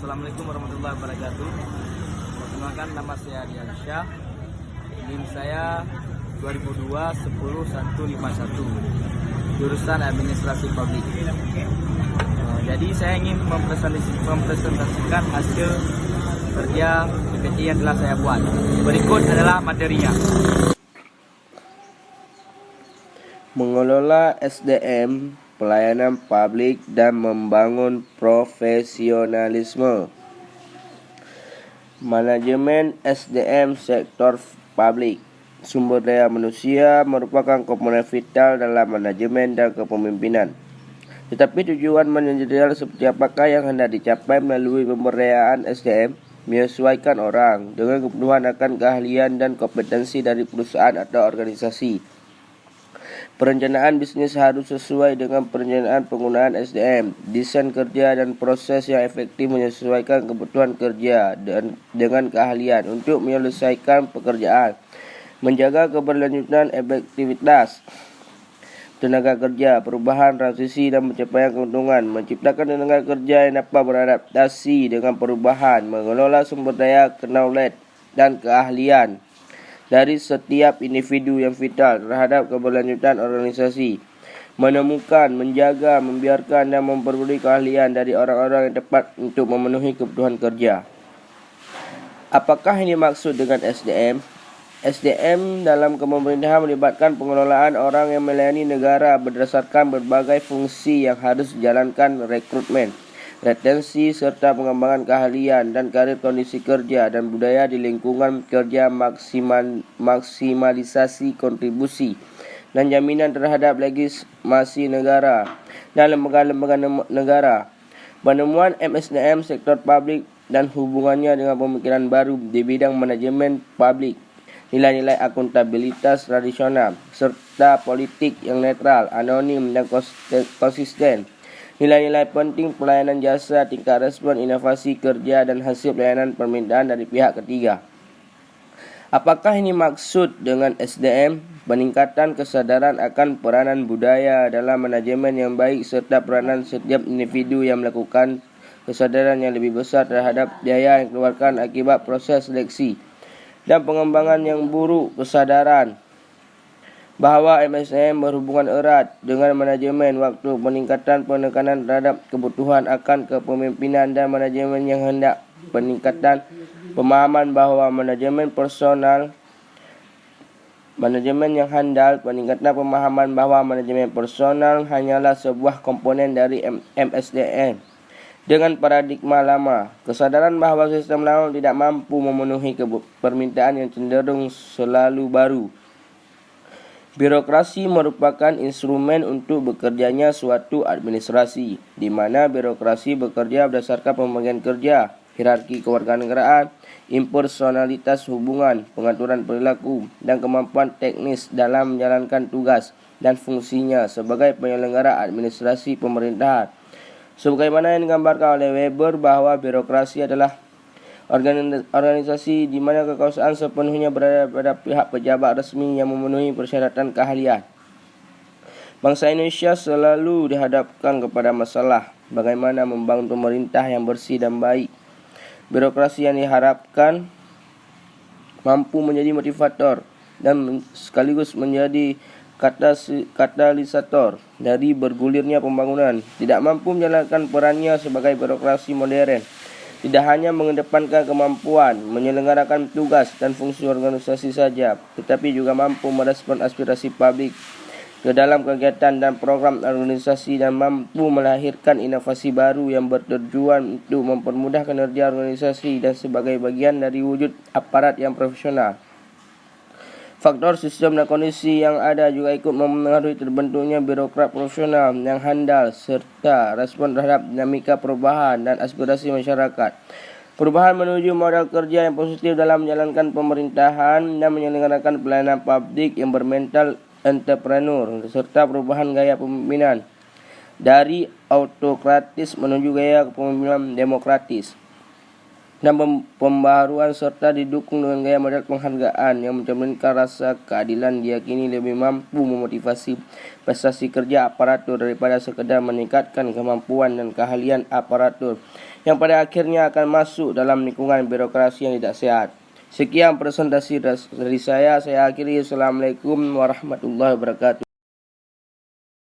Assalamualaikum warahmatullahi wabarakatuh. Perkenalkan, nama saya Dian Syah. NIM saya 2002-10151, jurusan Administrasi Publik. Jadi saya ingin mempresentasikan hasil kerja PPT yang telah saya buat. Berikut adalah materinya. Mengelola SDM, pelayanan publik, dan membangun profesionalisme. Manajemen SDM sektor publik. Sumber daya manusia merupakan komponen vital dalam manajemen dan kepemimpinan. Tetapi tujuan manajerial seperti apakah yang hendak dicapai melalui pemberdayaan SDM? Menyesuaikan orang dengan kebutuhan akan keahlian dan kompetensi dari perusahaan atau organisasi. Perencanaan bisnis harus sesuai dengan perencanaan penggunaan SDM. Desain kerja dan proses yang efektif menyesuaikan kebutuhan kerja dan dengan keahlian untuk menyelesaikan pekerjaan. Menjaga keberlanjutan efektivitas tenaga kerja, perubahan transisi dan pencapaian keuntungan. Menciptakan tenaga kerja yang dapat beradaptasi dengan perubahan. Mengelola sumber daya knowledge dan keahlian dari setiap individu yang vital terhadap keberlanjutan organisasi. Menemukan, menjaga, membiarkan dan memperoleh keahlian dari orang-orang yang tepat untuk memenuhi kebutuhan kerja. Apakah ini maksud dengan SDM? SDM dalam kepemerintahan melibatkan pengelolaan orang yang melayani negara berdasarkan berbagai fungsi yang harus dijalankan: rekrutmen, retensi, serta pengembangan keahlian dan karir, kondisi kerja dan budaya di lingkungan kerja, maksimalisasi kontribusi dan jaminan terhadap legitimasi negara dan lembaga-lembaga negara. Penemuan MSDM sektor publik dan hubungannya dengan pemikiran baru di bidang manajemen publik, nilai-nilai akuntabilitas tradisional, serta politik yang netral, anonim dan konsisten. Nilai-nilai penting pelayanan jasa, tingkat respon, inovasi kerja, dan hasil pelayanan permintaan dari pihak ketiga. Apakah ini maksud dengan SDM? Peningkatan kesadaran akan peranan budaya dalam manajemen yang baik serta peranan setiap individu yang melakukan kesadaran yang lebih besar terhadap biaya yang dikeluarkan akibat proses seleksi dan pengembangan yang buruk. Kesadaran bahawa MSDM berhubungan erat dengan manajemen waktu, peningkatan penekanan terhadap kebutuhan akan kepemimpinan dan manajemen yang hendak, peningkatan pemahaman bahawa manajemen yang handal, peningkatan pemahaman bahawa manajemen personal hanyalah sebuah komponen dari MSDM. Dengan paradigma lama, kesadaran bahawa sistem lama tidak mampu memenuhi permintaan yang cenderung selalu baru. Birokrasi merupakan instrumen untuk bekerjanya suatu administrasi, di mana birokrasi bekerja berdasarkan pembagian kerja, hierarki kewarganegaraan, impersonalitas hubungan, pengaturan perilaku, dan kemampuan teknis dalam menjalankan tugas dan fungsinya sebagai penyelenggara administrasi pemerintahan. Sebagaimana yang digambarkan oleh Weber bahawa birokrasi adalah organisasi di mana kekuasaan sepenuhnya berada pada pihak pejabat resmi yang memenuhi persyaratan keahlian. Bangsa Indonesia selalu dihadapkan kepada masalah bagaimana membangun pemerintah yang bersih dan baik. Birokrasi yang diharapkan mampu menjadi motivator dan sekaligus menjadi katalisator dari bergulirnya pembangunan. Tidak mampu menjalankan perannya sebagai birokrasi modern. Tidak hanya mengedepankan kemampuan menyelenggarakan tugas dan fungsi organisasi saja, tetapi juga mampu merespon aspirasi publik ke dalam kegiatan dan program organisasi dan mampu melahirkan inovasi baru yang bertujuan untuk mempermudah kinerja organisasi dan sebagai bagian dari wujud aparat yang profesional. Faktor sistem dan kondisi yang ada juga ikut mempengaruhi terbentuknya birokrat profesional yang handal serta respon terhadap dinamika perubahan dan aspirasi masyarakat. Perubahan menuju modal kerja yang positif dalam menjalankan pemerintahan dan menyelenggarakan pelayanan publik yang bermental entrepreneur serta perubahan gaya pemimpinan dari autokratis menuju gaya kepemimpinan demokratis. Dan pembaharuan serta didukung dengan gaya model penghargaan yang mencerminkan rasa keadilan diyakini lebih mampu memotivasi prestasi kerja aparatur daripada sekadar meningkatkan kemampuan dan keahlian aparatur yang pada akhirnya akan masuk dalam lingkungan birokrasi yang tidak sehat. Sekian presentasi dari saya akhiri. Assalamualaikum warahmatullahi wabarakatuh.